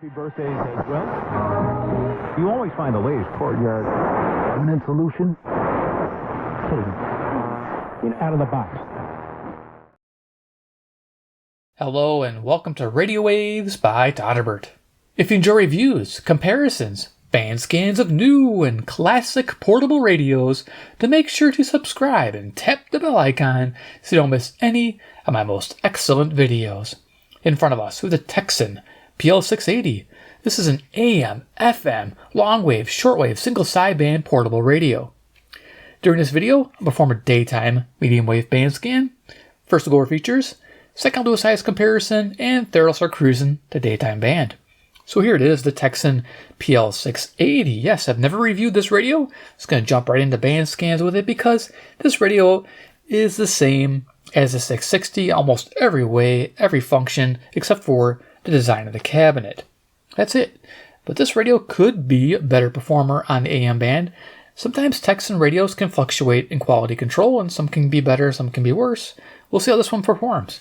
Happy birthdays as well. You always find the latest courtyard permanent solution. Out of the box. Hello and welcome to Radio Waves by Todderbert. If you enjoy reviews, comparisons, band scans of new and classic portable radios, then make sure to subscribe and tap the bell icon so you don't miss any of my most excellent videos. In front of us, we have the Tecsun PL-680. This is an AM, FM, long-wave, shortwave, single sideband portable radio. During this video, I'll perform a daytime medium-wave band scan. First, we'll go over features. Second, I'll do a size comparison. And third, I'll start cruising the daytime band. So here it is, the Tecsun PL-680. Yes, I've never reviewed this radio. I'm just going to jump right into band scans with it because this radio is the same as the 660 almost every way, every function, except for the design of the cabinet. That's it. But this radio could be a better performer on the AM band. Sometimes Tecsun radios can fluctuate in quality control, and some can be better, some can be worse. We'll see how this one performs.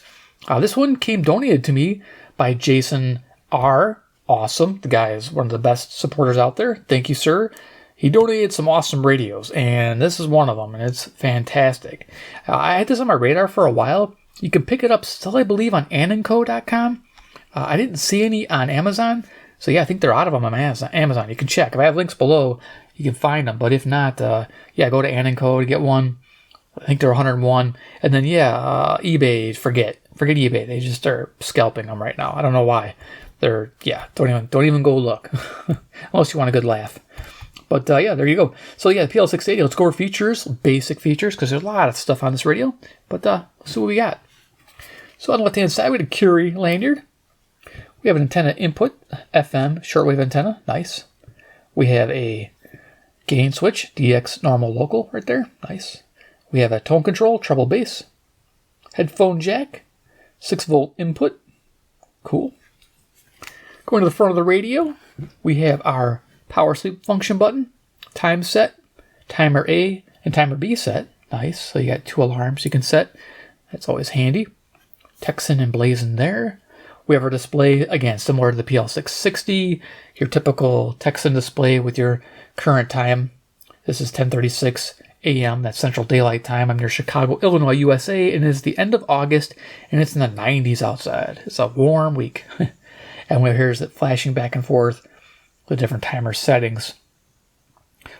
This one came donated to me by Jason R. Awesome. The guy is one of the best supporters out there. Thank you, sir. He donated some awesome radios, and this is one of them, and it's fantastic. I had this on my radar for a while. You can pick it up still, I believe, on annandco.com. I didn't see any on Amazon, so yeah, I think they're out of them on Amazon. You can check. If I have links below, you can find them, but if not, yeah, go to annandco to get one. I think they're 101. And then, yeah, eBay, forget eBay. They just are scalping them right now. I don't know why. Don't even go look, unless you want a good laugh. But yeah, there you go. So yeah, the PL-680, let's go over features, basic features, because there's a lot of stuff on this radio. But let's see what we got. So on the left-hand side, we have a Curie lanyard. We have an antenna input, FM, shortwave antenna, nice. We have a gain switch, DX normal local right there, nice. We have a tone control, treble bass. Headphone jack, 6-volt input, cool. Going to the front of the radio, we have our power sleep function button, time set, timer A and timer B set. Nice. So you got 2 alarms you can set. That's always handy. Tecsun emblazoned there. We have our display, again, similar to the PL-660, your typical Tecsun display with your current time. This is 10:36 a.m., that's Central Daylight Time. I'm near Chicago, Illinois, USA, and it is the end of August, and it's in the 90s outside. It's a warm week. And here's it flashing back and forth. The different timer settings.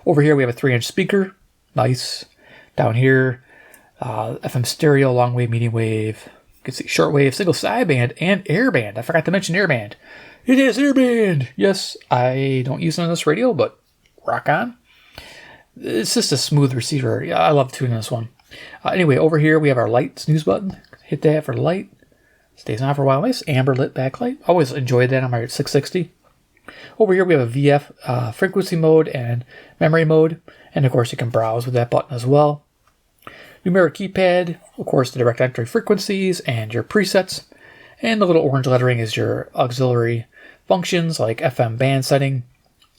Over here we have a 3-inch speaker, nice. Down here, FM stereo, long wave, medium wave. You can see shortwave, single sideband, and airband. I forgot to mention airband. It is airband. Yes, I don't use it on this radio, but rock on. It's just a smooth receiver. Yeah, I love tuning this one. Anyway, over here we have our light snooze button. Hit that for the light. Stays on for a while. Nice amber lit backlight. Always enjoyed that on my 660. Over here we have a VF frequency mode and memory mode, and of course you can browse with that button as well. Numeric keypad, of course the direct entry frequencies and your presets, and the little orange lettering is your auxiliary functions like FM band setting,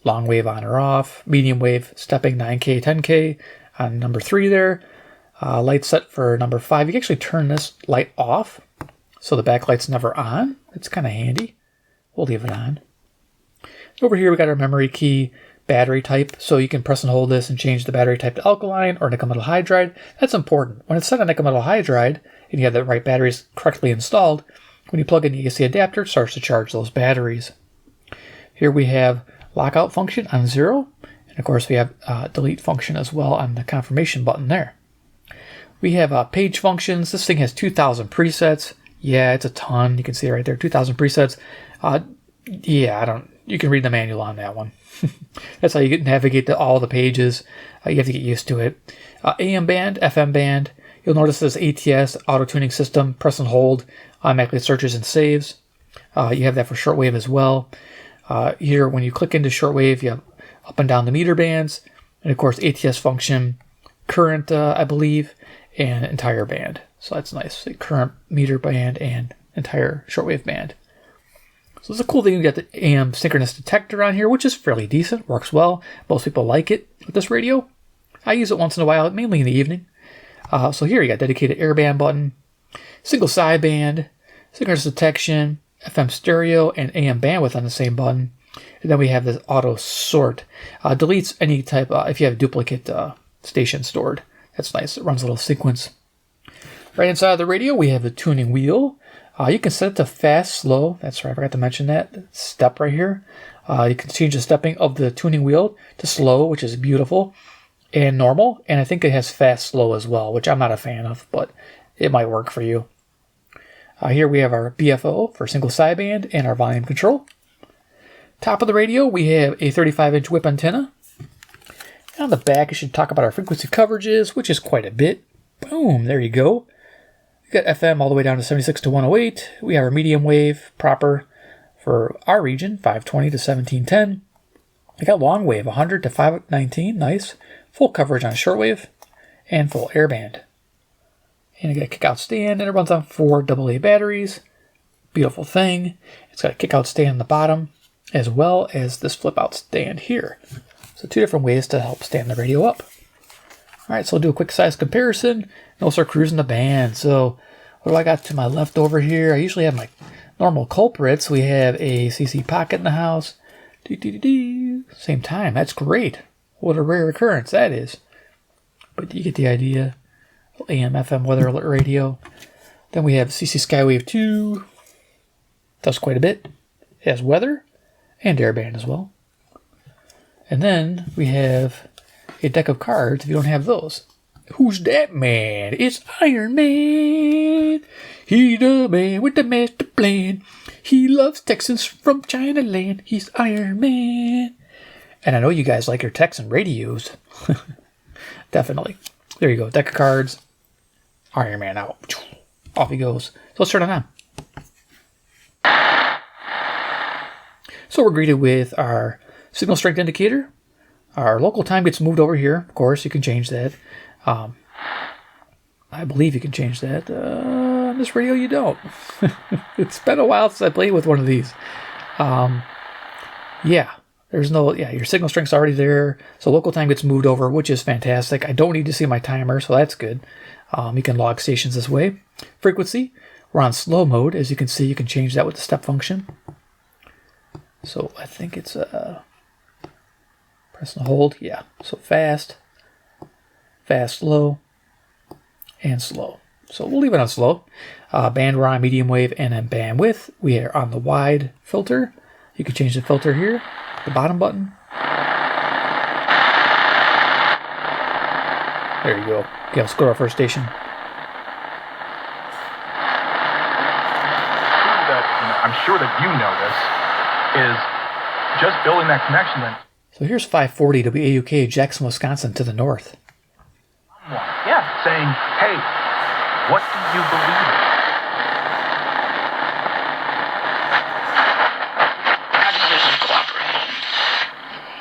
long wave on or off, medium wave stepping 9K, 10K on number 3 there, light set for number 5. You can actually turn this light off so the backlight's never on. It's kind of handy. We'll leave it on. Over here we got our memory key battery type, so you can press and hold this and change the battery type to alkaline or nickel metal hydride. That's important. When it's set on nickel metal hydride and you have the right batteries correctly installed, when you plug in the AC adapter, it starts to charge those batteries. Here we have lockout function on 0, and of course we have delete function as well on the confirmation button there. We have page functions. This thing has 2,000 presets. Yeah, it's a ton. You can see it right there, 2,000 presets. You can read the manual on that one. That's how you navigate to all the pages. You have to get used to it. AM band, FM band. You'll notice this ATS, auto tuning system. Press and hold, automatically searches and saves. You have that for shortwave as well. Here, when you click into shortwave, you have up and down the meter bands. And of course, ATS function, current, I believe, and entire band. So that's nice. The current meter band and entire shortwave band. So it's a cool thing. You got the AM synchronous detector on here, which is fairly decent, works well. Most people like it with this radio. I use it once in a while, mainly in the evening. So here you got dedicated airband button, single sideband, synchronous detection, FM stereo, and AM bandwidth on the same button. And then we have this auto sort. Deletes any type, if you have a duplicate station stored. That's nice. It runs a little sequence. Right inside of the radio, we have the tuning wheel. You can set it to fast, slow. That's right, I forgot to mention that. Step right here. You can change the stepping of the tuning wheel to slow, which is beautiful, and normal. And I think it has fast, slow as well, which I'm not a fan of, but it might work for you. Here we have our BFO for single sideband and our volume control. Top of the radio, we have a 35-inch whip antenna. On the back, I should talk about our frequency coverages, which is quite a bit. Boom, there you go. We got FM all the way down to 76 to 108. We have our medium wave proper for our region, 520 to 1710. We got long wave, 100 to 519, nice. Full coverage on shortwave and full airband. And I got a kick-out stand, and it runs on 4 AA batteries. Beautiful thing. It's got a kick-out stand on the bottom, as well as this flip-out stand here. So 2 different ways to help stand the radio up. All right, so I'll do a quick size comparison, and we'll start cruising the band. So what do I got to my left over here? I usually have my normal culprits. We have a CC pocket in the house. Same time, that's great. What a rare occurrence that is. But you get the idea. AM, FM weather alert radio. Then we have CC Skywave 2. Does quite a bit. It has weather and airband as well. And then we have a deck of cards if you don't have those. Who's that man? It's Iron Man. He the man with the master plan. He loves Texans from China land. He's Iron Man. And I know you guys like your Texan radios. Definitely. There you go. Deck of cards. Iron Man out. Off he goes. So let's turn it on. So we're greeted with our signal strength indicator. Our local time gets moved over here. Of course, you can change that. I believe you can change that. On this radio, you don't. It's been a while since I played with one of these. Yeah. Your signal strength's already there. So local time gets moved over, which is fantastic. I don't need to see my timer, so that's good. You can log stations this way. Frequency, we're on slow mode. As you can see, you can change that with the step function. So I think it's press and hold. Yeah. So fast, slow, and slow. So we'll leave it on slow. Band, we're on medium wave, and then bandwidth. We are on the wide filter. You can change the filter here. The bottom button. There you go. Okay, let's go to our first station. I'm sure that you know this, is just building that connection then. So here's 540 WAUK, Jackson, Wisconsin to the north. Yeah, saying, hey, what do you believe in?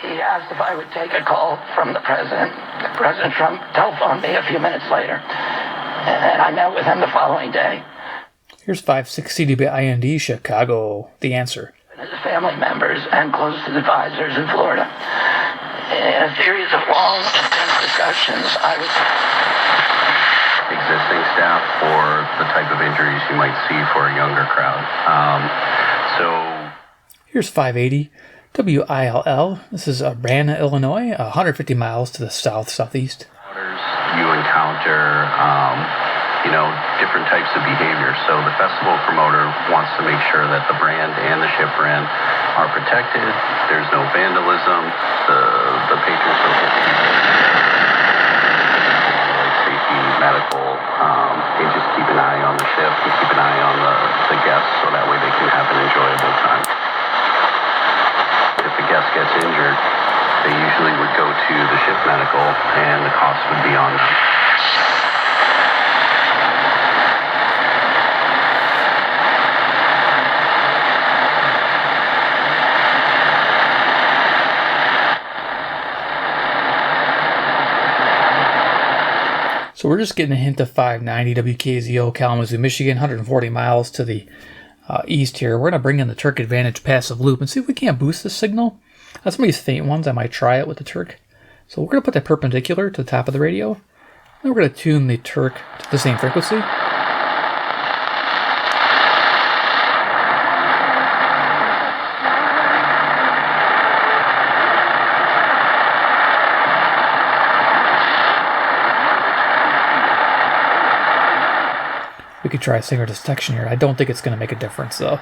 He asked if I would take a call from the president. President Trump telephoned me a few minutes later, and I met with him the following day. Here's 560 WIND, Chicago, the answer. His family members and closest advisors in Florida. In a series of long, intense discussions, I was... Existing staff for the type of injuries you might see for a younger crowd. Here's 580 WILL. This is Brandon, Illinois, 150 miles to the southeast. You encounter, different types of behavior. So the festival promoter wants to make sure that the brand and the ship brand are protected. There's no vandalism. The patrons don't get like safety, medical. They just keep an eye on the ship and keep an eye on the guests so that way they can have an enjoyable time. If the guest gets injured, they usually would go to the ship medical and the cost would be on them. So we're just getting a hint of 590 WKZO, Kalamazoo, Michigan, 140 miles to the east here. We're going to bring in the Terk Advantage passive loop and see if we can't boost the signal. Some of these faint ones, I might try it with the Terk. So we're going to put that perpendicular to the top of the radio. And we're going to tune the Terk to the same frequency. could try singer detection here. I don't think it's going to make a difference, though.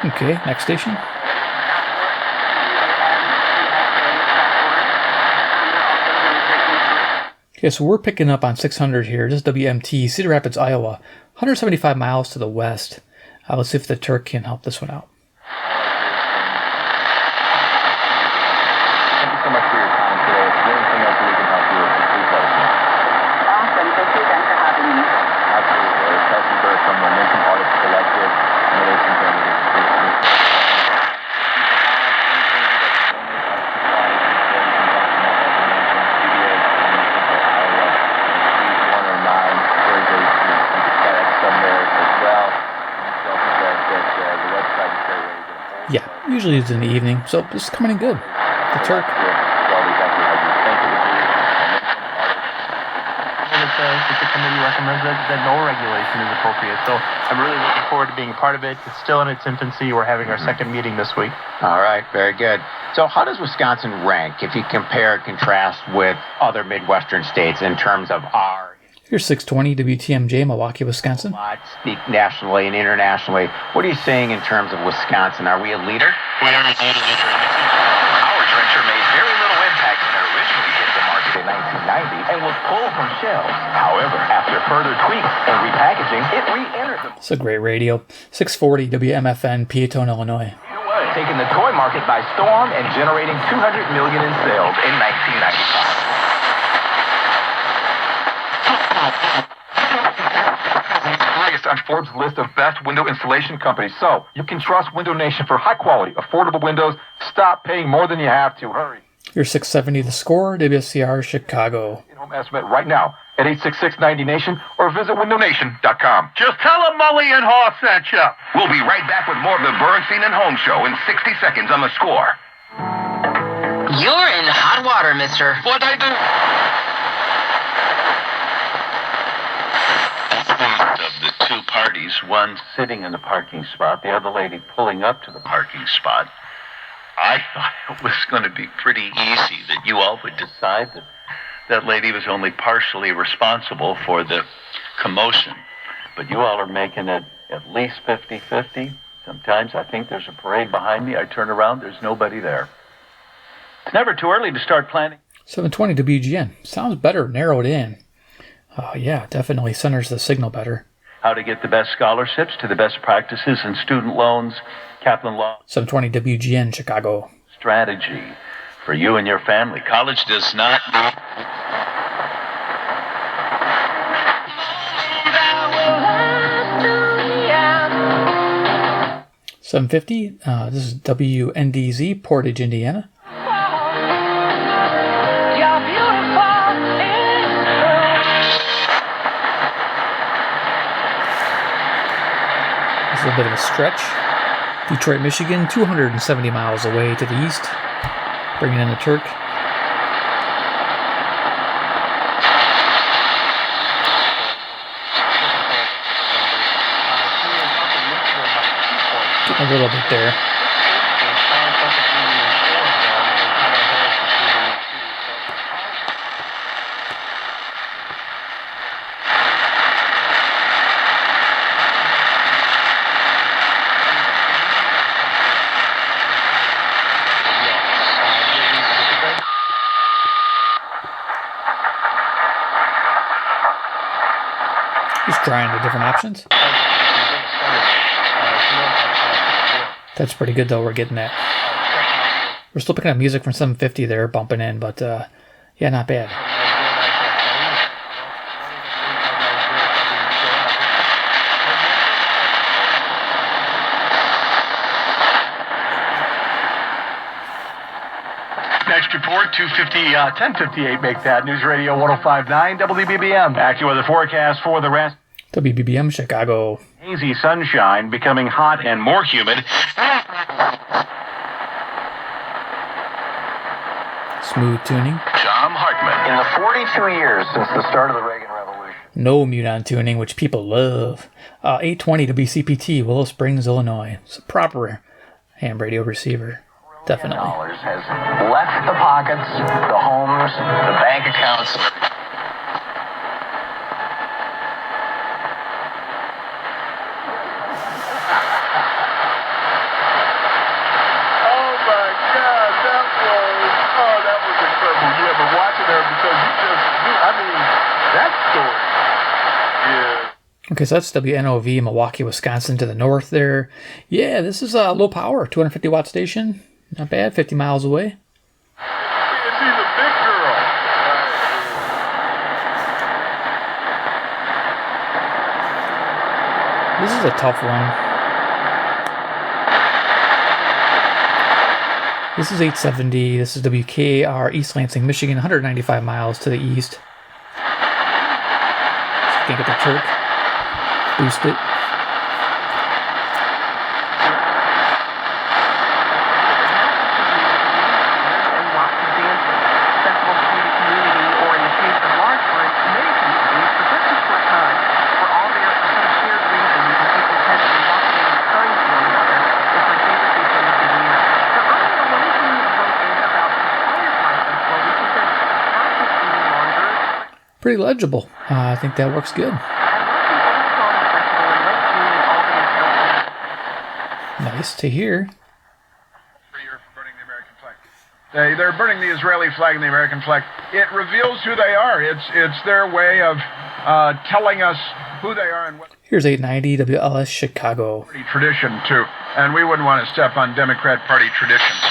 Okay, next station. Okay, so we're picking up on 600 here. This is WMT, Cedar Rapids, Iowa. 175 miles to the west. Let's see if the Terk can help this one out. Thank you so much for your time today. If there's anything else we can help you with, please let us know. Awesome. Thank you again for having me. Absolutely. Tecsun from Momentum Artist Collective. Yeah, usually it's in the evening, so this is coming in good. The Terk. The committee recommends that no regulation is appropriate. So I'm really looking forward to being a part of it. It's still in its infancy. We're having our second meeting this week. All right, very good. So how does Wisconsin rank if you compare and contrast with other Midwestern states in terms of our... Here's 620 WTMJ, Milwaukee, Wisconsin. Speak nationally and internationally. What are you saying in terms of Wisconsin? Are we a leader? We are a leader. Our trencher made very little impact when it originally hit the market in 1990 and was pulled from shelves. However, after further tweaks and repackaging, it re-entered the... It's a great radio. 640 WMFN, Peatone, Illinois. Taking the toy market by storm and generating $200 million in sales in 1995. Highest on Forbes' list of best window installation companies. So you can trust Window Nation for high quality, affordable windows. Stop paying more than you have to. Hurry. Here's 670 The Score, WSCR, Chicago. In-home estimate right now at 866-90-NATION or visit windownation.com. Just tell them Mully and Haw sent you. We'll be right back with more of the Bernstein and Holmes Show in 60 seconds on The Score. You're in hot water, mister. What'd I do? Of the two parties, one sitting in the parking spot, the other lady pulling up to the parking spot, I thought it was going to be pretty easy that you all would decide that that lady was only partially responsible for the commotion. But you all are making it at least 50-50. Sometimes I think there's a parade behind me. I turn around, there's nobody there. It's never too early to start planning. 720 WGN. Sounds better, narrowed in. Yeah, definitely centers the signal better. How to get the best scholarships to the best practices in student loans, Kaplan Law. 720 WGN, Chicago. Strategy for you and your family. College does not... 750. This is WNDZ, Portage, Indiana. This is a bit of a stretch. Detroit, Michigan, 270 miles away to the east. Bringing in the Terk. Getting a little bit there. Just trying the different options. That's pretty good though, we're getting that. We're still picking up music from 750 there, bumping in, but yeah, not bad. Next report, 10:58 make that. News Radio 105.9 WBBM. AccuWeather forecast for the rest. WBBM, Chicago. Hazy sunshine becoming hot and more humid. Smooth tuning. Tom Hartman. In the 42 years since the start of the Reagan Revolution. No mute-on tuning, which people love. 820 WCPT, Willow Springs, Illinois. It's a proper ham radio receiver. Definitely. Dollars has left the pockets, the homes, the bank accounts. Okay, so that's WNOV, Milwaukee, Wisconsin to the north there. Yeah, this is a low power, 250 watt station. Not bad, 50 miles away. She's a big girl. This is a tough one. This is 870. This is WKR, East Lansing, Michigan, 195 miles to the east. Can't get the Terk. Boost it. Pretty legible. I think that works good. Nice to hear. They're burning the Israeli flag and the American flag. It reveals who they are. It's their way of telling us who they are and what. Here's 890 WLS Chicago. Tradition too, and we wouldn't want to step on Democrat Party traditions.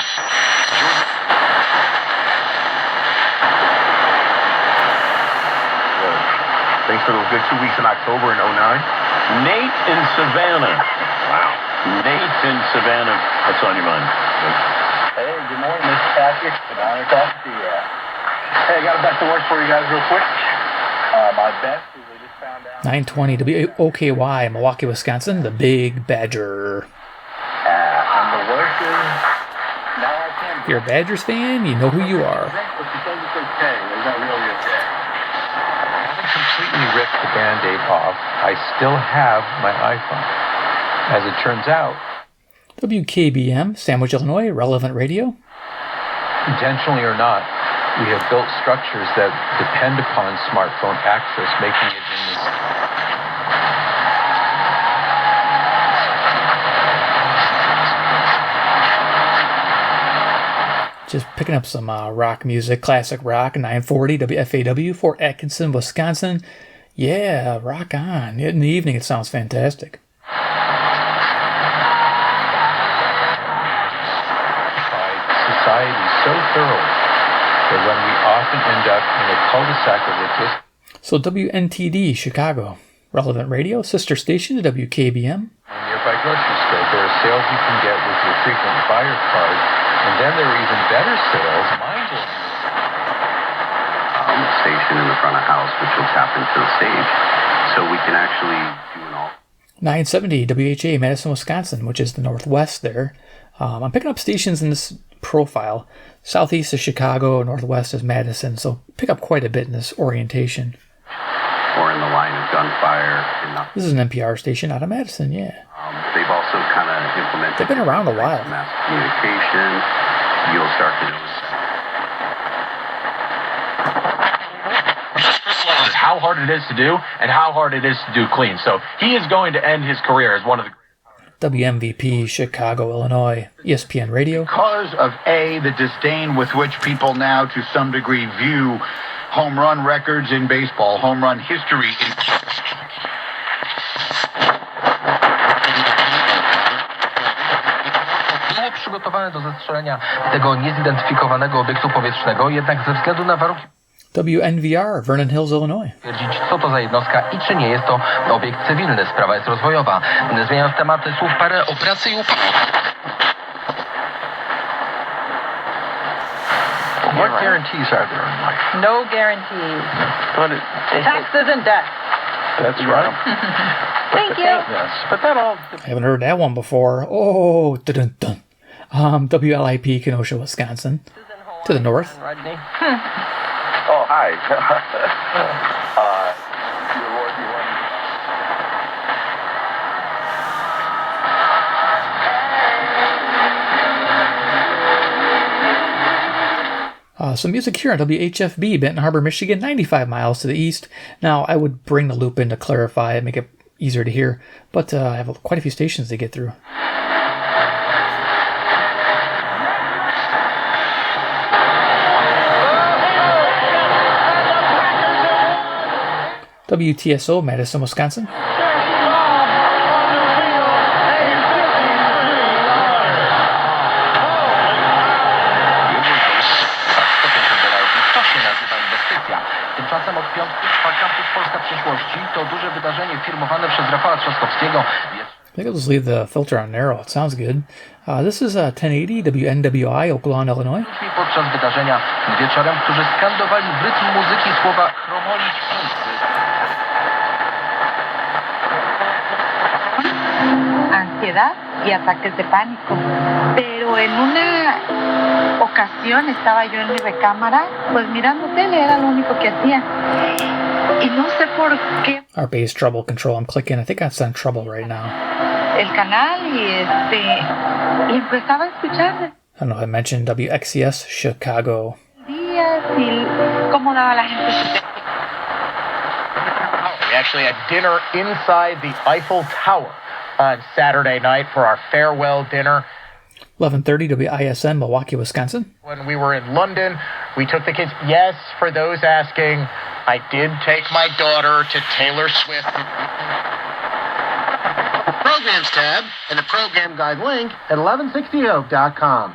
Thanks for those good 2 weeks in October in 09. Nate in Savannah. Wow. Nate in Savannah. What's on your mind? Hey, good morning, Mr. Patrick. Good honor talking to you. Hey, I got a best of worst for you guys real quick. My best is I just found out. 920 WOKY, Milwaukee, Wisconsin, the Big Badger. And the worst is now I can't. If you're a Badgers fan, you know who you are. But because it's okay, it's not really okay. Completely ripped the Band-Aid off. I still have my iPhone. As it turns out, WKBM, Sandwich, Illinois, relevant radio. Intentionally or not, we have built structures that depend upon smartphone access, making it in this. Just picking up some rock music, classic rock, 940 WFAW, Fort Atkinson, Wisconsin. Yeah, rock on. In the evening, it sounds fantastic. Society so thorough that when we often end up in a cul-de-sac of it just. So WNTD, Chicago, relevant radio, sister station to WKBM. A nearby grocery store, there are sales you can get with your frequent buyer card. And then there are even better sales, mind-blowing. Station in the front of house, which will tap into the stage. So we can actually do an all. 970 WHA, Madison, Wisconsin, which is the northwest there. I'm picking up stations in this profile. Southeast is Chicago, northwest is Madison, so pick up quite a bit in this orientation. Or in the line of gunfire. This is an NPR station out of Madison, yeah. They've also kind of implemented. They've been around a while. Mass communication. You'll start to notice. Is how hard it is to do and how hard it is to do clean. So he is going to end his career as one of the WMVP, Chicago, Illinois, ESPN Radio. Because of the disdain with which people now to some degree view home run records in baseball, home run history in przygotowane do zestrzelenia tego niezidentyfikowanego obiektu powietrznego, jednak ze względu na warunki WNVR, Vernon Hills, Illinois. Stwierdzić, co to za jednostka i czy nie jest to obiekt cywilny. Sprawa jest rozwojowa. Zmieniając tematy, słów parę o pracy i upadku. What guarantees are there in life? No guarantees. Taxes and death. That's right. Thank you. Yes, but that all. I haven't heard that one before. Oh, dun dun. WLIP, Kenosha, Wisconsin. to the north. Rodney. Oh, hi. Some music here on WHFB, Benton Harbor, Michigan, 95 miles to the east. Now, I would bring the loop in to clarify and make it easier to hear, but I have quite a few stations to get through. WTSO, Madison, Wisconsin. Tymczasem od piątku trwa Campus Polska Przyszłości. To duże wydarzenie firmowane przez Rafała Trzaskowskiego. I think I'll just leave the filter on narrow. It sounds good. This is 1080 WNWI, Oak Lawn, Illinois. Podczas wydarzenia wieczorem, którzy skandowali w rytm muzyki słowa chromolić wszyscy. Ansiedad y ataques de pánico. Pero en una ocasión estaba yo en mi recámara, pues mirando tele, era lo único que hacía. Y no sé por qué. Our bass treble control, I'm clicking. I think that's on treble right now. El canal y empezaba a escuchar. I don't know if I mentioned WXCS Chicago. Días y cómo daba la gente su. We actually had dinner inside the Eiffel Tower on Saturday night for our farewell dinner. 1130 WISN, Milwaukee, Wisconsin. When we were in London, we took the kids. Yes, for those asking, I did take my daughter to Taylor Swift. Programs tab and the program guide link at 1160hope.com.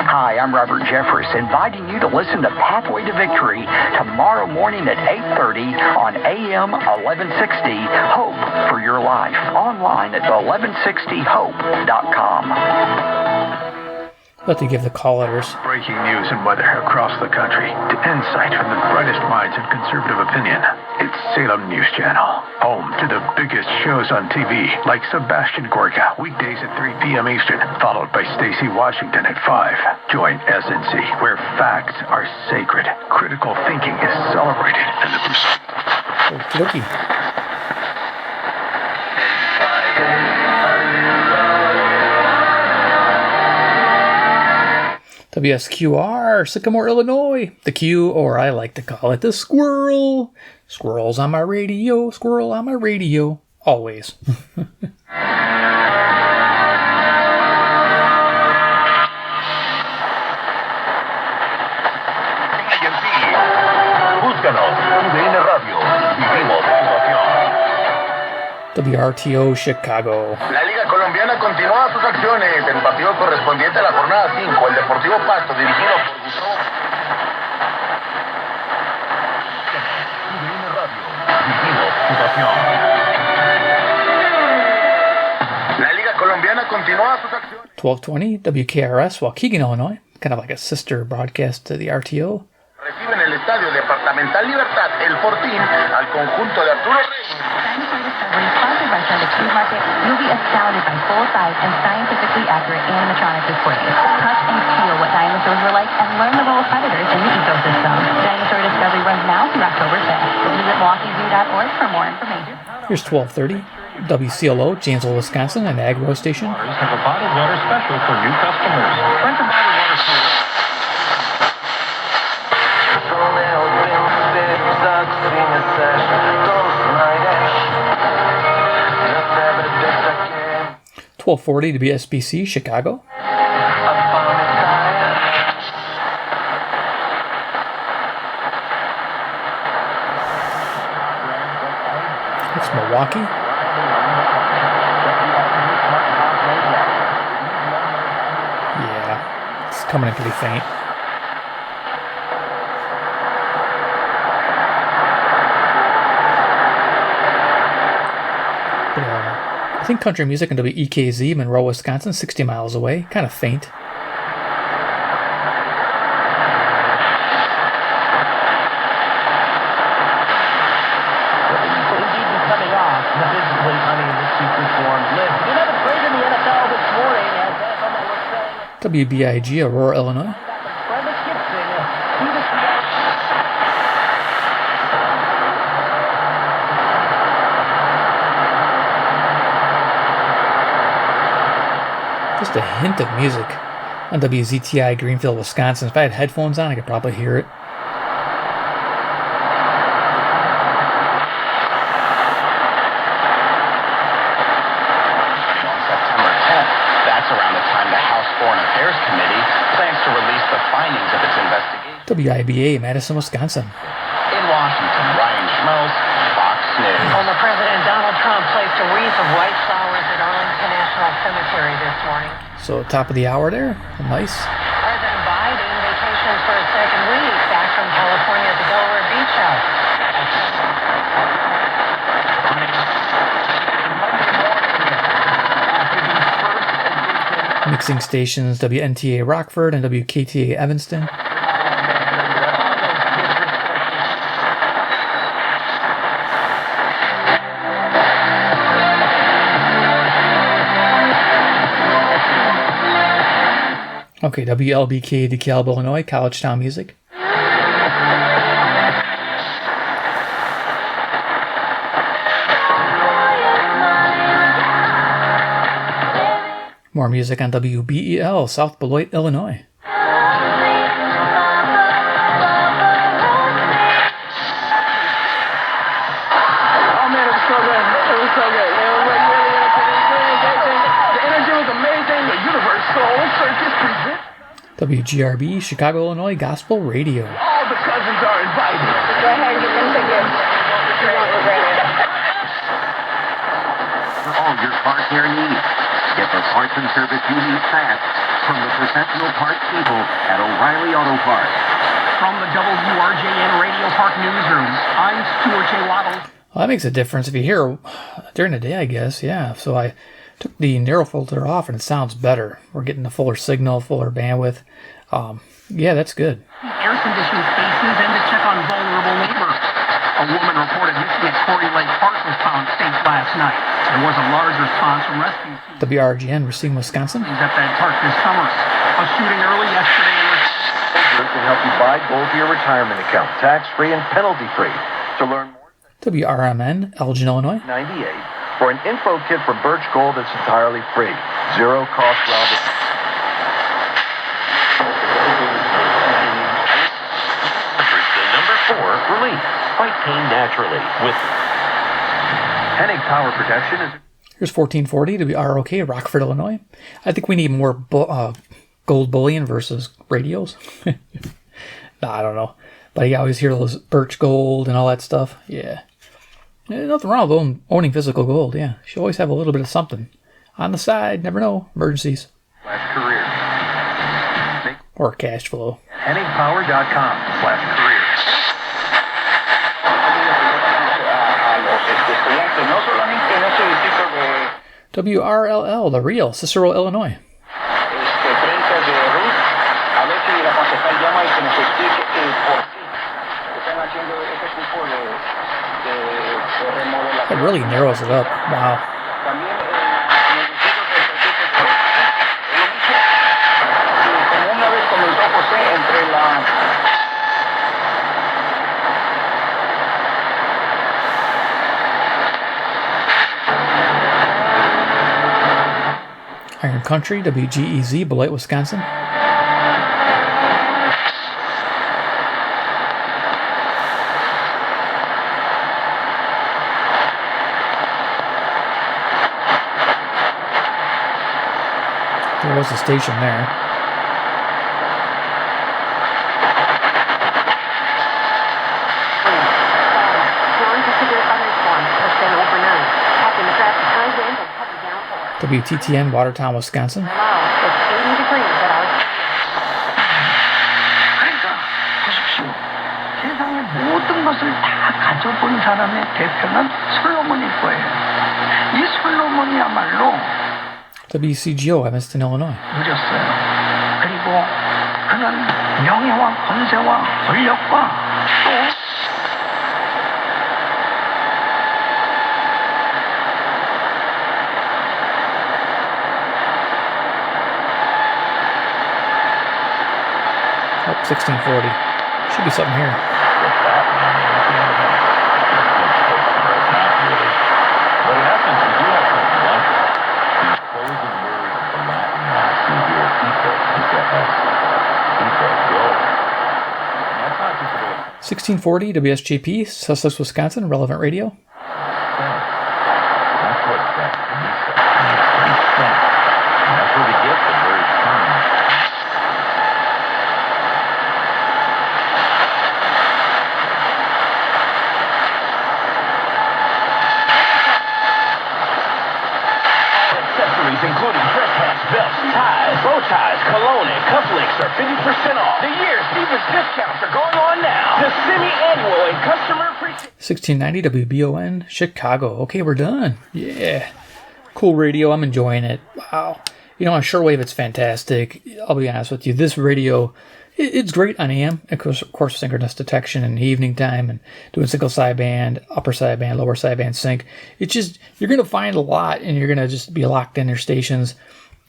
Hi, I'm Robert Jeffress, inviting you to listen to Pathway to Victory tomorrow morning at 8:30 on AM 1160 Hope for Your Life, online at 1160hope.com. Let me give the call letters. Breaking news and weather across the country to insight from the brightest minds in conservative opinion. It's Salem News Channel, home to the biggest shows on TV, like Sebastian Gorka, weekdays at 3 p.m. Eastern, followed by Stacey Washington at 5. Join SNC, where facts are sacred, critical thinking is celebrated, and the pursuit. Okey-dokey. WSQR, Sycamore, Illinois. The Q, or I like to call it the squirrel. Squirrels on my radio, squirrel on my radio. Always. WRTO Chicago. La Liga Colombiana continúa sus acciones. El partido correspondiente a la jornada 5, el Deportivo Pasto, dirigido por Gustavo. La Liga Colombiana continúa sus acciones. 1220 WKRS, Waukegan, Illinois. Kind of like a sister broadcast to the RTO. Recibe en el Estadio Departamental Libertad El Fortín al conjunto de Arturo Reyes. Sponsored by Sunday Food Market, you'll be astounded by full-size and scientifically accurate animatronic displays. Touch and feel what dinosaurs were like and learn the role of predators in the ecosystem. Dinosaur Discovery runs now through October 5th. Visit walkiezoo.org for more information. Here's 1230 WCLO, Janesville, Wisconsin, an agro station. Have a bottled water special for new customers. Drink a bottled water special. 1240 to WSBC, Chicago. It's Milwaukee. Yeah, it's coming in pretty faint. I think country music in WEKZ, Monroe, Wisconsin, 60 miles away. Kind of faint. WBIG, Aurora, Illinois. Just a hint of music on WZTI Greenfield, Wisconsin. If I had headphones on, I could probably hear it. On September 10th, that's around the time the House Foreign Affairs Committee plans to release the findings of its investigation. WIBA, Madison, Wisconsin. In Washington, Ryan Schmelz, Fox News. Former President Donald Trump placed a wreath of white flowers at Arlington National Cemetery this morning. So top of the hour there. Nice. President Biden vacations for a second week back from California at the Delaware Beach House. Mixing stations WNTA Rockford and WKTA Evanston. Okay, WLBK DeKalb, Illinois, Collegetown Music. More music on WBEL, South Beloit, Illinois. Oh man, it was so good. It was so good. It was like really entertaining. The energy was amazing. The Universal Circus presents WGRB, Chicago, Illinois, Gospel Radio. all the cousins are invited. Go ahead and get them tickets. You won't regret it. For all your car care needs, get the parts and service you need fast from the professional parts people at O'Reilly Auto Parts. From the WRJN Radio Park Newsroom, I'm Stuart J. Waddle. Well, that makes a difference if you hear during the day, I guess. Yeah, so I took the narrow filter off and it sounds better. We're getting a fuller signal, fuller bandwidth. Yeah, that's good. Air conditioned spaces and to check on vulnerable neighbors. A woman reported missing at Quarry Lake Park was found safe last night. There was a large response from rescue teams WRGN, Racine, Wisconsin. at that park this summer. A shooting early yesterday in Todderbert can help you buy gold for your retirement account, tax-free and penalty-free. To learn more, WRMN, Elgin, Illinois. 98 for an info kit for Birch Gold that's entirely free. Zero cost Robert. The number 4 relief. Fight pain naturally with Hennig Power Protection is... Here's 1440 WROK, Rockford, Illinois. I think we need more gold bullion versus radios. Nah, I don't know. But you always hear those Birch Gold and all that stuff. Yeah. There's nothing wrong with owning physical gold. Yeah. You should always have a little bit of something on the side. Never know. Emergencies. /career. Or cash flow. HennigPower.com/careers. WRLL, The Real, Cicero, Illinois. It really narrows it up. Wow. Iron Country, WGEZ, Beloit, Wisconsin. There was a station there. WTTN, Watertown, Wisconsin. It's 80 degrees at our... 세상의 모든 것을 다 가져본 사람의 대표는 솔로몬일 거예요. 이 솔로몬이야말로 WCGO, Evanston, Illinois. 누렸어요. 그리고 그는 명예와 권세와 권력과 또 Oh, 1640. Should be something here. What happens is you have something like these closing words of the Latin 1640 WSJP, Sussex, Wisconsin, Relevant Radio. That's what that's where they get the very term. Accessories including dress hats, belts, ties, bow ties, cologne, and cufflinks are 50% off. The year's deepest discounts are going on now. The semi-annual and customer appreciation. 1690 WBON, Chicago. Okay, we're done. Yeah. Cool radio. I'm enjoying it. Wow. You know, on shortwave, it's fantastic. I'll be honest with you. This radio, it's great on AM. Of course, synchronous detection in the evening time and doing single sideband, upper sideband, lower sideband sync. It's just, you're going to find a lot and you're going to just be locked in your stations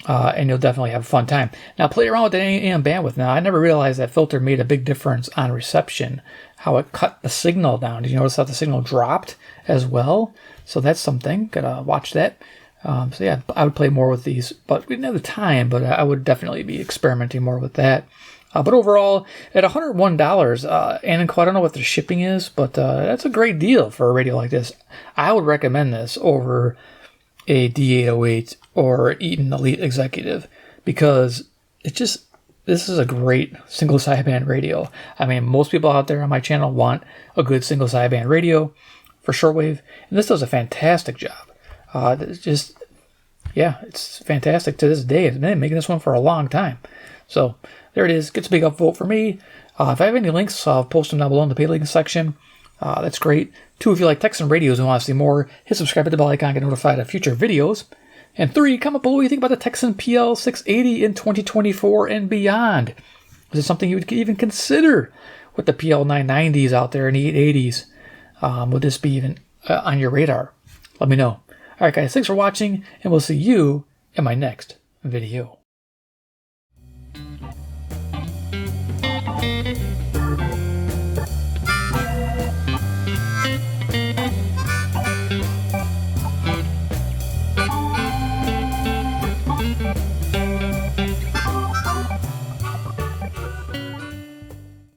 and you'll definitely have a fun time. Now, play around with the AM bandwidth. Now, I never realized that filter made a big difference on reception, how it cut the signal down. Did you notice how the signal dropped as well? So that's something. Gotta watch that. So yeah, I would play more with these, but we didn't have the time, but I would definitely be experimenting more with that. But overall, at $101, and I don't know what the shipping is, but that's a great deal for a radio like this. I would recommend this over a D808 or Eaton Elite Executive because this is a great single sideband radio. I mean, most people out there on my channel want a good single sideband radio for shortwave, and this does a fantastic job. It's fantastic to this day. I've been making this one for a long time. So there it is. Gets a big upvote for me. If I have any links, I'll post them down below in the pay link section. That's great. 2, if you like Tecsun radios and want to see more, hit subscribe, hit the bell icon, get notified of future videos. And 3, comment below what you think about the Tecsun PL-680 in 2024 and beyond. Is it something you would even consider with the PL-990s out there and the 880s? Would this be even on your radar? Let me know. Alright guys, thanks for watching, and we'll see you in my next video.